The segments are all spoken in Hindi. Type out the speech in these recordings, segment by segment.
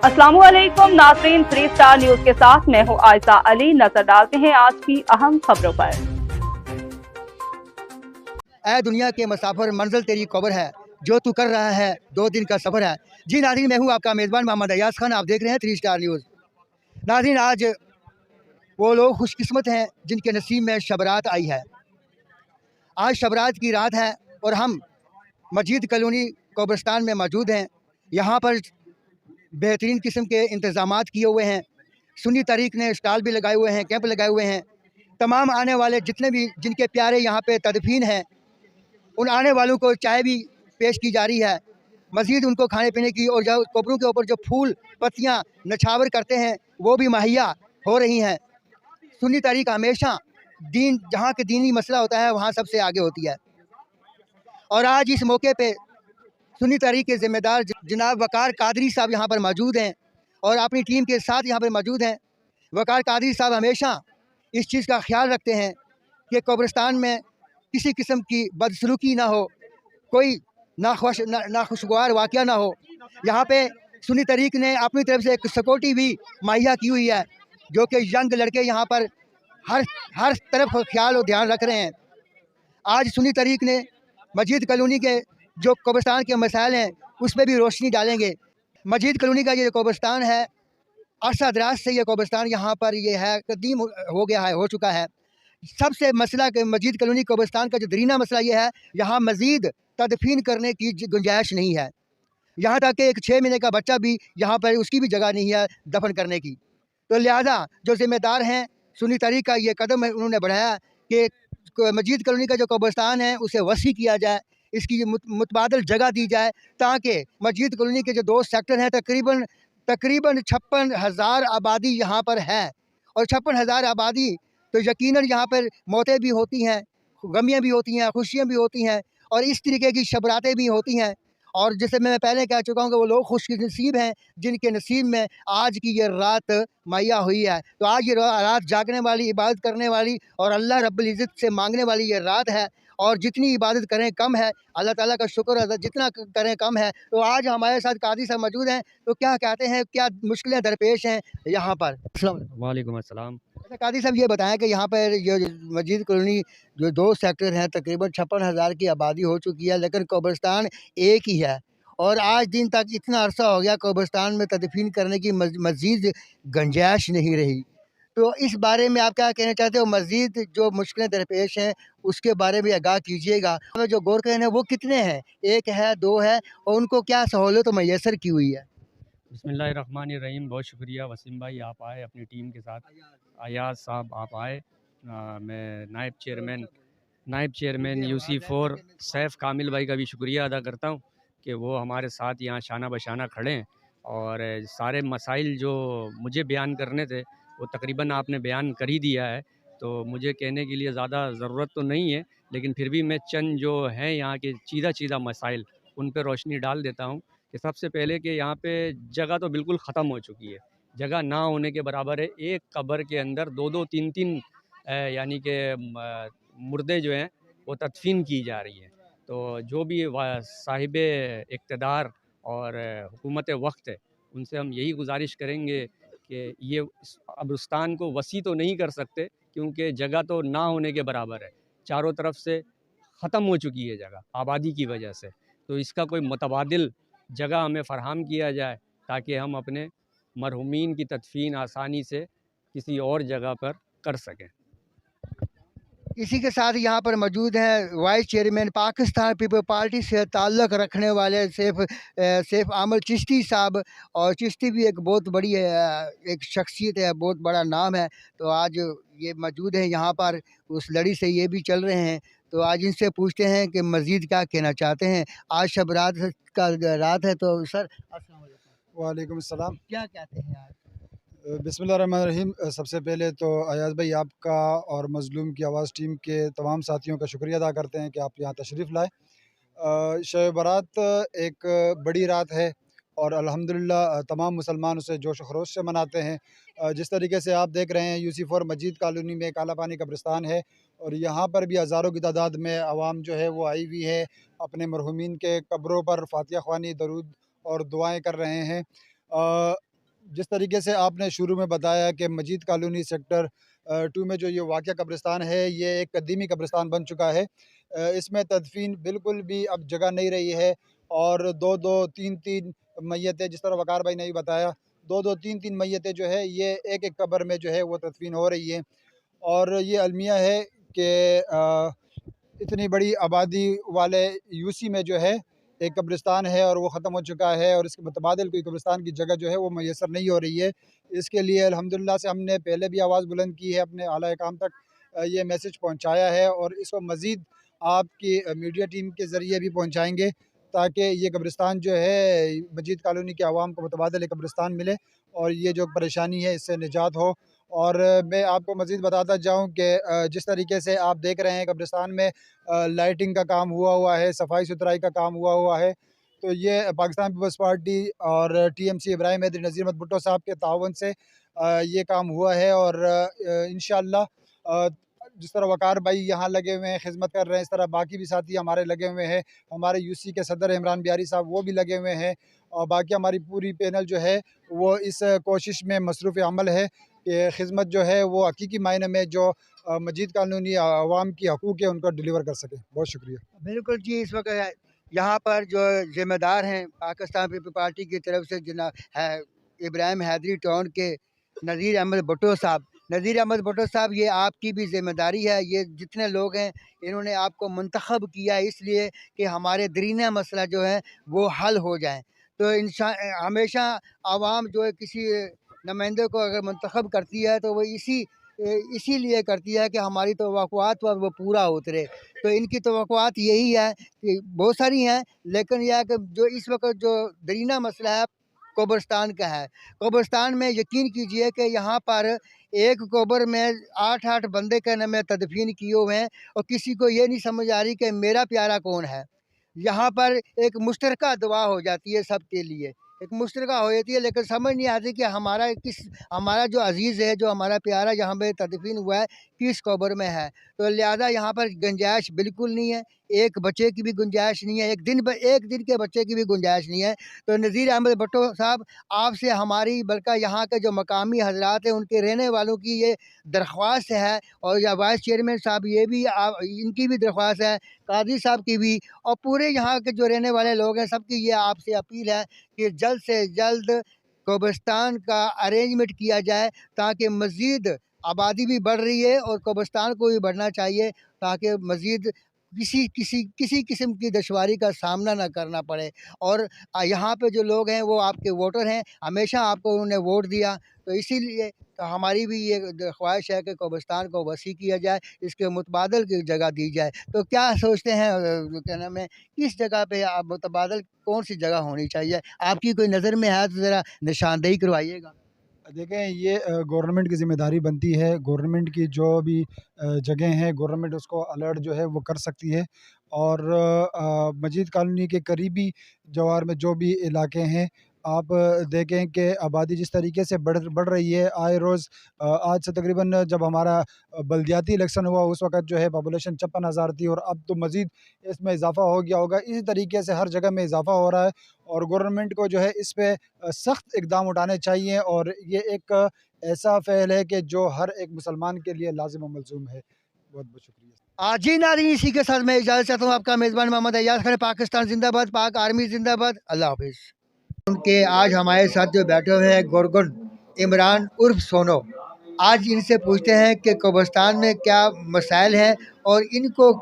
अस्सलामुअलैकुम नाज़रीन, 3 स्टार न्यूज के साथ मैं हूं आयशा अली। नजर डालते हैं आज की अहम खबरों पर। ऐ दुनिया के मुसाफिर, मंजिल तेरी कब्र है, जो तू कर रहा है 2 दिन का सफ़र है। जी नाज़रीन, मैं हूं आपका मेज़बान मोहम्मद अयाज खान। आप देख रहे हैं 3 स्टार न्यूज़। नाज़रीन, आज वो लोग खुशकिस्मत हैं जिनके नसीब में शबरात आई है। आज शबरात की रात है और हम मस्जिद कॉलोनी कब्रिस्तान में मौजूद हैं। यहाँ पर बेहतरीन किस्म के इंतज़ामात किए हुए हैं। सुन्नी तहरीक ने स्टॉल भी लगाए हुए हैं, कैंप लगाए हुए हैं। तमाम आने वाले जितने भी जिनके प्यारे यहाँ पे तदफीन हैं, उन आने वालों को चाय भी पेश की जा रही है। मज़ीद उनको खाने पीने की और जो कब्रों के ऊपर जो फूल पत्तियाँ नछावर करते हैं वो भी मुहैया हो रही हैं। सुन्नी तहरीक हमेशा दीन, जहाँ के दीनी मसला होता है वहाँ सबसे आगे होती है। और आज इस मौके पे सुन्नी तहरीक के ज़िम्मेदार जनाब वकार कादरी साहब यहाँ पर मौजूद हैं और अपनी टीम के साथ यहाँ पर मौजूद हैं। वकार कादरी साहब हमेशा इस चीज़ का ख्याल रखते हैं कि कब्रिस्तान में किसी किस्म की बदसलूकी ना हो, कोई नाखुशगवार वाक़या ना हो। यहाँ पे सुन्नी तहरीक ने अपनी तरफ से एक सिक्योरिटी भी मुहैया की हुई है, जो कि यंग लड़के यहाँ पर हर तरफ ख्याल और ध्यान रख रहे हैं। आज सुन्नी तहरीक ने मस्जिद कॉलोनी के जो कब्रिस्तान के मसाइल हैं उस पर भी रोशनी डालेंगे। मस्जिद कॉलोनी का ये कब्रिस्तान है, अरसा दराज से ये कब्रिस्तान यहाँ पर ये है, कदीम हो गया है, हो चुका है। सबसे मसला के मस्जिद कॉलोनी कब्रिस्तान का जो दरीना मसला ये है, यहाँ मज़ीद तदफीन करने की गुंजाइश नहीं है। यहाँ तक कि एक 6 महीने का बच्चा भी यहाँ पर, उसकी भी जगह नहीं है दफन करने की। तो लिहाजा जो ज़िम्मेदार हैं, सुन्नी तहरीक का ये कदम उन्होंने बढ़ाया कि मस्जिद कॉलोनी का जो कब्रिस्तान है उसे वसी किया जाए, इसकी मुतबादल जगह दी जाए, ताकि मस्जिद कॉलोनी के जो 2 सेक्टर हैं, तकरीबन 56,000 आबादी यहाँ पर है। और 56,000 आबादी तो यकीनन यहाँ पर मौतें भी होती हैं, गमियाँ भी होती हैं, खुशियाँ भी होती हैं और इस तरीके की शबरातें भी होती हैं। और जैसे मैं पहले कह चुका हूँ कि वो लोग खुशनसीब हैं जिनके नसीब में आज की ये रात मुहैया हुई है। तो आज ये रात जागने वाली, इबादत करने वाली और अल्लाह रब्बुल इज़्ज़त से मांगने वाली ये रात है। और जितनी इबादत करें कम है, अल्लाह ताला का शुक्र अदा जितना करें कम है। तो आज हमारे साथ कादी साहब मौजूद हैं, तो क्या कहते हैं, क्या मुश्किलें दरपेश हैं यहाँ पर? वालेकुम अस्सलाम। अच्छा कादी साहब, ये बताएं कि यहाँ पर ये मस्जिद कॉलोनी जो 2 सेक्टर हैं, तकरीबन 56,000 की आबादी हो चुकी है, लेकिन कब्रिस्तान एक ही है। और आज दिन तक इतना अरसा हो गया कब्रिस्तान में तदफीन करने की मज़ीद गुंजाइश नहीं रही। तो इस बारे में आप क्या कहना चाहते हो? मज़ीद जो मुश्किलें दरपेश हैं उसके बारे में आगाह कीजिएगा। जो गोरखा हैं वो कितने हैं? 1 है, 2 है और उनको क्या सहूलत मैसर की हुई है? बिस्मिल्लाहिर्रहमानिर्रहीम। बहुत शुक्रिया वसीम भाई, आप आए अपनी टीम के साथ। अयाज साहब आप आए। मैं नायब चेयरमैन UC4 सैफ़ कामिल भाई का भी शुक्रिया अदा करता हूँ कि वो हमारे साथ यहाँ शाना बशाना खड़े हैं और सारे मसाइल जो मुझे बयान करने थे वो तकरीबन आपने बयान कर ही दिया है। तो मुझे कहने के लिए ज़्यादा ज़रूरत तो नहीं है, लेकिन फिर भी मैं चंद जो हैं यहाँ के चीदा मसाइल उन पर रोशनी डाल देता हूँ। कि सबसे पहले कि यहाँ पे जगह तो बिल्कुल ख़त्म हो चुकी है, जगह ना होने के बराबर है। एक कब्र के अंदर 2-2 3-3 यानी कि मुर्दे जो हैं वो तदफीन की जा रही है। तो जो भी साहिब इक़्तिदार और हुकूमत वक्त है, उनसे हम यही गुजारिश करेंगे कि ये कब्रिस्तान को वसी तो नहीं कर सकते क्योंकि जगह तो ना होने के बराबर है, चारों तरफ से ख़त्म हो चुकी है जगह आबादी की वजह से। तो इसका कोई मुतबादिल जगह हमें फ़राहम किया जाए ताकि हम अपने मरहूमीन की तदफीन आसानी से किसी और जगह पर कर सकें। इसी के साथ यहाँ पर मौजूद हैं vice chairman Pakistan people party से ताल्लुक़ रखने वाले सैफ आमल चिश्ती साहब। और चिश्ती भी एक बहुत बड़ी एक शख्सियत है, बहुत बड़ा नाम है। तो आज ये मौजूद हैं यहाँ पर, उस लड़ी से ये भी चल रहे हैं। तो आज इनसे पूछते हैं कि मज़ीद क्या कहना चाहते हैं। आज शब रात का रात है, तो सर अस्सलाम वालेकुम। वालेकुम सलाम। क्या कहते हैं आज? बिस्मिल्लाहिर्रहमानिर्रहीम। सबसे पहले तो अयाज़ भाई आपका और मज़लूम की आवाज़ टीम के तमाम साथियों का शुक्रिया अदा करते हैं कि आप यहाँ तशरीफ़ लाए। शब बारात एक बड़ी रात है और अल्हम्दुलिल्लाह तमाम मुसलमान उसे जोश व खरोश से मनाते हैं। जिस तरीके से आप देख रहे हैं UC4 मस्जिद कॉलोनी में काला पानी कब्रिस्तान है और यहाँ पर भी हज़ारों की तादाद में आवाम जो है वो आई हुई है, अपने मरहूमीन के कब्रों पर फातिहा ख्वानी, दरूद और दुआएँ कर रहे हैं। जिस तरीके से आपने शुरू में बताया कि मजीद कॉलोनी सेक्टर 2 में जो ये वाक़या कब्रिस्तान है, ये एक कदीमी कब्रिस्तान बन चुका है। इसमें तदफ़ीन बिल्कुल भी अब जगह नहीं रही है और 2-2, 3-3 मैयतें, जिस तरह वक़ार भाई ने भी बताया, 2-2, 3-3 मैयतें जो है ये एक-एक कब्र में जो है वो तदफ़ीन हो रही हैं। और ये अलमिया है कि इतनी बड़ी आबादी वाले यूसी में जो है एक कब्रिस्तान है और वो ख़त्म हो चुका है और इसके मुतबादिल कोई कब्रिस्तान की जगह जो है वो मैसर नहीं हो रही है। इसके लिए अल्हम्दुलिल्लाह से हमने पहले भी आवाज़ बुलंद की है, अपने आला काम तक ये मैसेज पहुँचाया है और इसको मज़ीद आपकी मीडिया टीम के ज़रिए भी पहुँचाएँगे ताकि ये कब्रिस्तान जो है मजीद कॉलोनी के अवाम को मुतबादिल कब्रिस्तान मिले और ये जो परेशानी है इससे निजात हो। और मैं आपको मज़ीद बताता जाऊँ कि जिस तरीके से आप देख रहे हैं कब्रिस्तान में लाइटिंग का काम हुआ है, सफाई सुथराई का काम हुआ है। तो ये पाकिस्तान पीपल्स पार्टी और टीएमसी इब्राहिम हैदरी नज़ीर अहमद भुट्टो साहब के ताउन से ये काम हुआ है और इंशाअल्लाह जिस तरह वक़ार भाई यहाँ लगे हुए हैं, खिदमत कर रहे हैं, इस तरह बाकी भी साथी हमारे लगे हुए हैं। हमारे यूसी के सदर इमरान बिहारी साहब वो भी लगे हुए हैं और बाकी हमारी पूरी पैनल जो है वो इस कोशिश में मसरूफ़ अमल है कि खिदमत जो है वो हकीकी मायने में जो मजीद कॉलोनी आवाम की हकूक़ है उनको डिलीवर कर सकें। बहुत शुक्रिया। बिल्कुल जी, इस वक्त यहाँ पर जो ज़िम्मेदार हैं पाकिस्तान पीपल पार्टी की तरफ से है इब्राहिम हैदरी टाउन के नज़ीर अहमद भुट्टो साहब। नज़ीर अहमद भुट्टो साहब, ये आपकी भी ज़िम्मेदारी है, ये जितने लोग हैं इन्होंने आपको मुंतखब किया इसलिए कि हमारे दरीना मसला जो है वो हल हो जाए। तो हमेशा आवाम जो है किसी नुमाइंदे को अगर मुंतखब करती है तो वो इसीलिए करती है कि हमारी तवक्कुआत पर वो पूरा उतरे। तो इनकी तवक्कुआत यही है कि बहुत सारी हैं, लेकिन यह है कि जो इस वक्त जो दरीना मसला है कब्रिस्तान का है। कब्रिस्तान में यकीन कीजिए कि यहाँ पर एक कब्र में 8-8 बंदे का न में तदफीन किए हुए हैं और किसी को ये नहीं समझ आ रही कि मेरा प्यारा कौन है। यहाँ पर एक मुश्तरका दुआ हो जाती है सबके लिए, एक मुश्तरका हो जाती है, लेकिन समझ नहीं आती कि हमारा जो अज़ीज़ है, जो हमारा प्यारा जहाँ पे तदफीन हुआ है, किस कब्र में है। तो लिहाजा यहाँ पर गुंजाइश बिल्कुल नहीं है, एक बच्चे की भी गुंजाइश नहीं है, एक दिन के बच्चे की भी गुंजाइश नहीं है। तो नज़ीर अहमद भुट्टो साहब, आपसे हमारी बल्कि यहाँ के जो मकामी हजरात हैं उनके रहने वालों की ये दरख्वास्त है और या वाइस चेयरमैन साहब ये भी इनकी भी दरख्वास्त है, काजी साहब की भी, और पूरे यहाँ के जो रहने वाले लोग हैं सबकी ये आपसे अपील है कि जल्द से जल्द कब्रिस्तान का अरेंजमेंट किया जाए ताकि मज़ीद आबादी भी बढ़ रही है और कब्रिस्तान को भी बढ़ना चाहिए ताकि मज़ीद किसी किस्म की दुश्वारी का सामना ना करना पड़े। और यहाँ पे जो लोग हैं वो आपके वोटर हैं, हमेशा आपको उन्होंने वोट दिया, तो इसीलिए तो हमारी भी ये ख्वाहिश है कि कब्रिस्तान को वसी किया जाए, इसके मुतबादल की जगह दी जाए। तो क्या सोचते हैं, क्या नाम है, किस जगह पे आप मुतबादल कौन सी जगह होनी चाहिए? आपकी कोई नज़र में है तो ज़रा निशानदेही करवाइएगा। देखें, ये गवर्नमेंट की ज़िम्मेदारी बनती है। गवर्नमेंट की जो भी जगह हैं, गवर्नमेंट उसको अलर्ट जो है वो कर सकती है और मजीद कॉलोनी के करीबी जवार में जो भी इलाके हैं, आप देखें कि आबादी जिस तरीके से बढ़ रही है आए रोज़। आज से तकरीबन जब हमारा बल्दियाती इलेक्शन हुआ उस वक़्त जो है पॉपुलेशन 56,000 थी और अब तो मज़ीद इसमें इजाफ़ा हो गया होगा। इसी तरीके से हर जगह में इजाफ़ा हो रहा है और गवर्नमेंट को जो है इस पे सख्त इक़दाम उठाने चाहिए और ये एक ऐसा फ़ेल है कि जो हर एक मुसलमान के लिए लाज़िम व मलज़ूम है। बहुत-बहुत शुक्रिया। जी नाज़रीन, इसी के साथ मैं इजाज़त चाहता हूँ। आपका मेज़बान मोहम्मद अय्याज़ खान। पाकिस्तान ज़िंदाबाद, पाक आर्मी ज़िंदाबाद। अल्लाह हाफ़िज़। उनके आज हमारे साथ जो बैठे हुए हैं गोरगुन इमरान उर्फ सोनो, आज इनसे पूछते हैं कि कब्रिस्तान में क्या मसाइल हैं और इनको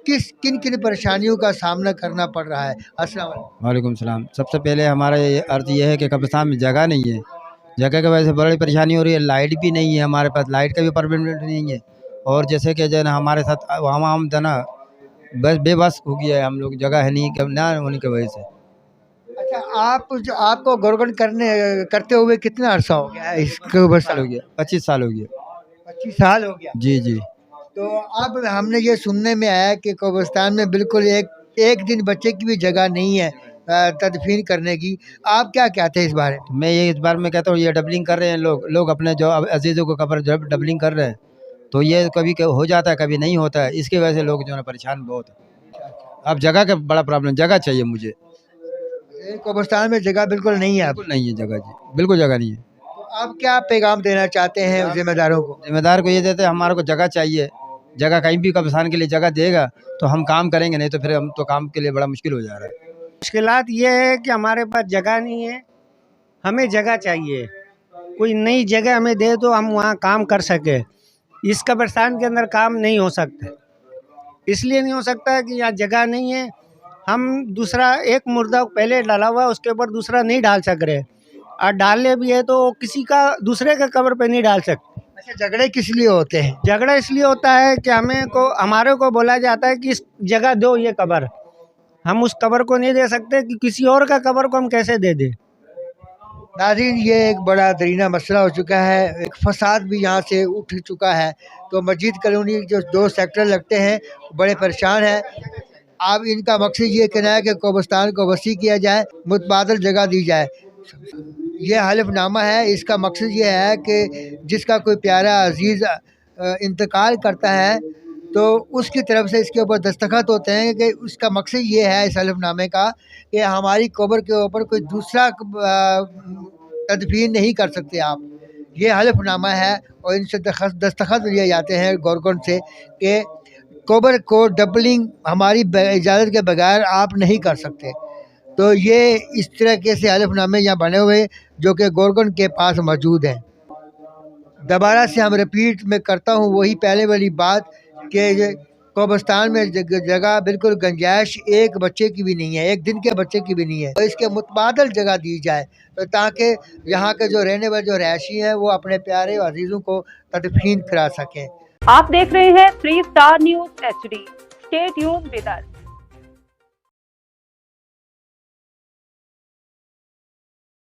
किन किन परेशानियों का सामना करना पड़ रहा है। अस्सलाम वालेकुम। वालेकुम सलाम। सबसे पहले हमारा ये अर्ज़ ये है कि कब्रिस्तान में जगह नहीं है, जगह की वजह से बड़ी परेशानी हो रही है। लाइट भी नहीं है हमारे पास, लाइट का भी परमिट नहीं है और जैसे कि जो है ना हमारे साथ हम जो ना बस बेबस हो गया है हम लोग, जगह है नहीं ना होने की वजह से। अच्छा, आपको गोरगन करते हुए कितना अरसा हो गया है? इसको बस साल हो गया, 25 साल हो गया। 25 साल हो गया। जी जी। तो अब हमने ये सुनने में आया कि कब्रिस्तान में बिल्कुल एक दिन बच्चे की भी जगह नहीं है तदफीन करने की। आप क्या कहते हैं इस बारे में? मैं ये इस बार में कहता हूँ, ये डबलिंग कर रहे हैं लोग अपने जो अजीज़ों को कब्र जब डबलिंग कर रहे हैं तो ये कभी हो जाता है, कभी नहीं होता है। इसकी वजह से लोग जो है परेशान बहुत है। अब जगह का बड़ा प्रॉब्लम, जगह चाहिए मुझे। कब्रिस्तान में जगह बिल्कुल नहीं है। बिल्कुल नहीं है जगह जी, बिल्कुल जगह नहीं है। आप क्या पैगाम देना चाहते हैं जिम्मेदारों को? जिम्मेदार को ये देते हैं हमारे को जगह चाहिए, जगह कहीं भी कब्रिस्तान के लिए जगह देगा तो हम काम करेंगे, नहीं तो फिर हम तो काम के लिए बड़ा मुश्किल हो जा रहा है। मुश्किलात ये है कि हमारे पास जगह नहीं है, हमें जगह चाहिए, कोई नई जगह हमें दे तो हम वहाँ काम कर सके। इस कब्रिस्तान के अंदर काम नहीं हो सकता, इसलिए नहीं हो सकता कि यहाँ जगह नहीं है। हम दूसरा एक मुर्दा पहले डाला हुआ उसके ऊपर दूसरा नहीं डाल सक रहे, और डालने भी है तो किसी का दूसरे के कब्र पे नहीं डाल सकते। अच्छा, झगड़े किस लिए होते हैं? झगड़ा इसलिए होता है कि हमारे को बोला जाता है कि इस जगह दो ये कब्र, हम उस कब्र को नहीं दे सकते कि किसी और का कब्र को हम कैसे दे दें। नाज़रीन, ये एक बड़ा दरीना मसला हो चुका है, एक फसाद भी यहाँ से उठ चुका है। तो मस्जिद कॉलोनी जो 2 सेक्टर लगते हैं बड़े परेशान हैं। अब इनका मकसद ये कहना है कि कब्रिस्तान को वसी किया जाए, मुतबादल जगह दी जाए। ये हलफनामा है, इसका मकसद ये है कि जिसका कोई प्यारा अजीज़ इंतकाल करता है तो उसकी तरफ से इसके ऊपर दस्तखत होते हैं कि उसका मकसद ये है इस हलफनामे का कि हमारी कब्र के ऊपर कोई दूसरा तदफीन नहीं कर सकते आप। ये हलफनामा है और इनसे दस्तखत लिए जाते हैं गवर्नमेंट से कि कब्र को डबलिंग हमारी इजाज़त के बगैर आप नहीं कर सकते। तो ये इस तरह से हलफनामे यहाँ बने हुए जो कि गवर्नमेंट के पास मौजूद हैं। दोबारा से हम रिपीट में करता हूँ वही पहले वाली बात कि कब्रिस्तान में जगह बिल्कुल गुंजाइश एक बच्चे की भी नहीं है, एक दिन के बच्चे की भी नहीं है। तो इसके मुतबादल जगह दी जाए तो ताकि यहाँ के जो रहने वाले जो रहायशी हैं वो अपने प्यारे और अजीज़ों को तदफीन करा सकें। आप देख रहे हैं 3 star news HD। Stay tuned with us.